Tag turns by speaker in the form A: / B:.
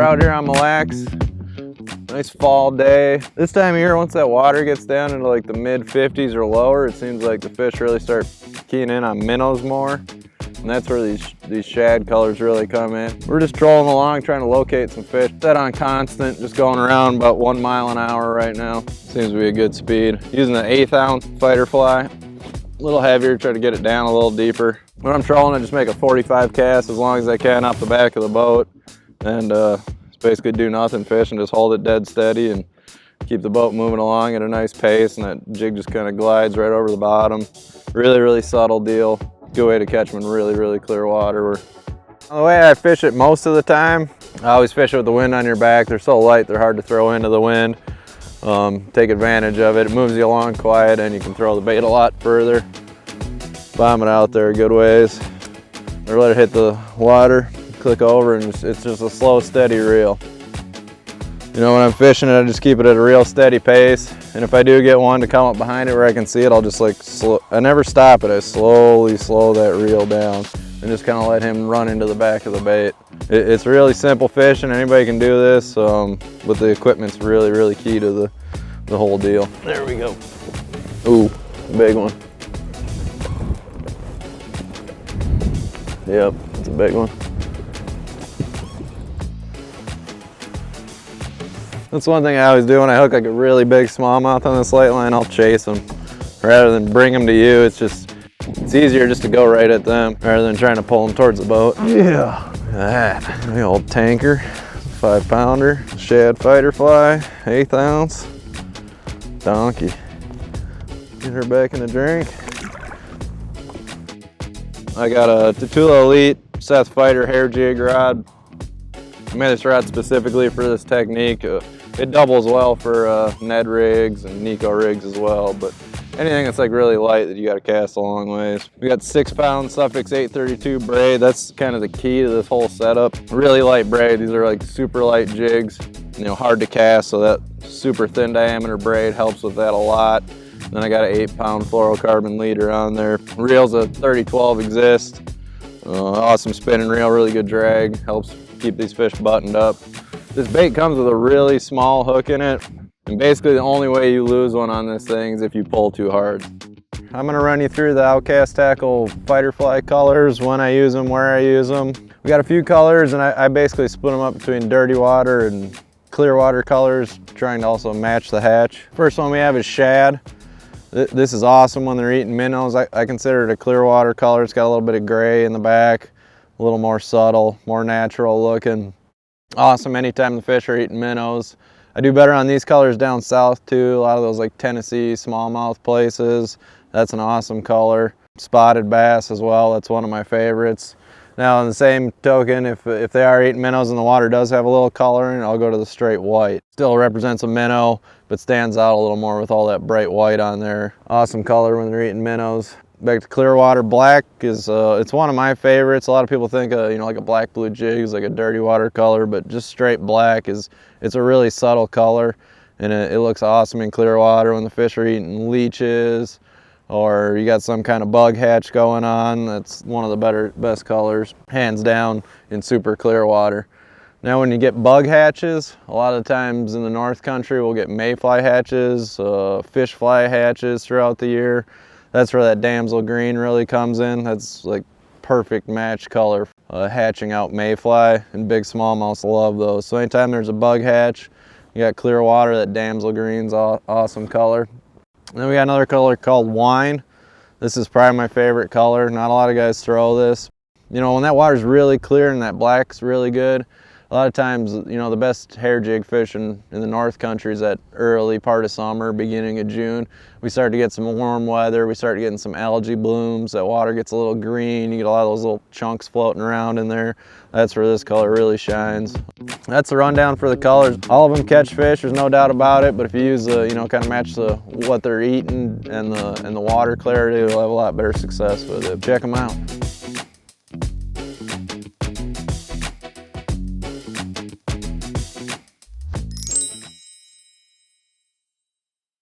A: out here on Mille Lacs. Nice fall day. This time of year, once that water gets down into like the mid 50s or lower, it seems like the fish really start keying in on minnows more. And that's where these shad colors really come in. We're just trolling along, trying to locate some fish. Set on constant, just going around about 1 mile an hour right now. Seems to be a good speed. Using the 1/8 ounce Feider Fly. A little heavier, try to get it down a little deeper. When I'm trolling, I just make a 45 cast as long as I can off the back of the boat. And just basically do nothing, fish, and just hold it dead steady and keep the boat moving along at a nice pace, and that jig just kind of glides right over the bottom. Really, really subtle deal. Good way to catch them in really, really clear water. The way I fish it most of the time, I always fish it with the wind on your back. They're so light, they're hard to throw into the wind. Take advantage of it. It moves you along quiet, and you can throw the bait a lot further. Bomb it out there a good ways. Or let it hit the water, click over, and it's just a slow, steady reel. You know, when I'm fishing it, I just keep it at a real steady pace. And if I do get one to come up behind it where I can see it, I'll just like I never stop it. I slowly slow that reel down and just kind of let him run into the back of the bait. It's really simple fishing. Anybody can do this, but the equipment's really, really key to the whole deal. There we go. Ooh, big one. Yep, it's a big one. That's one thing I always do when I hook like a really big smallmouth on this light line. I'll chase them rather than bring them to you. It's easier just to go right at them rather than trying to pull them towards the boat. Yeah, look at that. The old tanker, 5-pounder, shad Feider Fly, 1/8 ounce, donkey. Get her back in the drink. I got a Tatula Elite Seth Feider hair jig rod. I made this rod specifically for this technique. It doubles well for Ned rigs and Nico rigs as well, but anything that's like really light that you got to cast a long ways. We got 6-pound Suffix 832 braid. That's kind of the key to this whole setup. Really light braid. These are like super light jigs, you know, hard to cast, so that super thin diameter braid helps with that a lot. Then I got an 8-pound fluorocarbon leader on there. Reel's a 3012 Exist. Awesome spinning reel, really good drag. Helps keep these fish buttoned up. This bait comes with a really small hook in it, and basically the only way you lose one on this thing is if you pull too hard. I'm gonna run you through the Outcast Tackle Feider Fly colors, when I use them, where I use them. We got a few colors, and I basically split them up between dirty water and clear water colors, trying to also match the hatch. First one we have is shad. This is awesome when they're eating minnows. I consider it a clear water color. It's got a little bit of gray in the back, a little more subtle, more natural looking. Awesome anytime the fish are eating minnows. I do better on these colors down south too. A lot of those like Tennessee smallmouth places. That's an awesome color. Spotted bass as well. That's one of my favorites. Now on the same token, if they are eating minnows and the water does have a little coloring, I'll go to the straight white. Still represents a minnow, but stands out a little more with all that bright white on there. Awesome color when they're eating minnows. Back to clear water, black is it's one of my favorites. A lot of people think you know, like a black blue jig is like a dirty water color, but just straight black it's a really subtle color, and it looks awesome in clear water when the fish are eating leeches, or you got some kind of bug hatch going on. That's one of the best colors, hands down, in super clear water. Now when you get bug hatches, a lot of times in the North Country we'll get mayfly hatches, fish fly hatches throughout the year. That's where that damsel green really comes in. That's like perfect match color, hatching out mayfly, and big smallmouths love those. So anytime there's a bug hatch, you got clear water, that damsel green's awesome color. And then we got another color called wine. This is probably my favorite color. Not a lot of guys throw this. You know, when that water's really clear and that black's really good, a lot of times, you know, the best hair jig fishing in the North Country is that early part of summer, beginning of June. We start to get some warm weather. We start getting some algae blooms. That water gets a little green. You get a lot of those little chunks floating around in there. That's where this color really shines. That's the rundown for the colors. All of them catch fish, there's no doubt about it, but if you use the, you know, kind of match what they're eating and the water clarity, you'll have a lot better success with it. Check them out.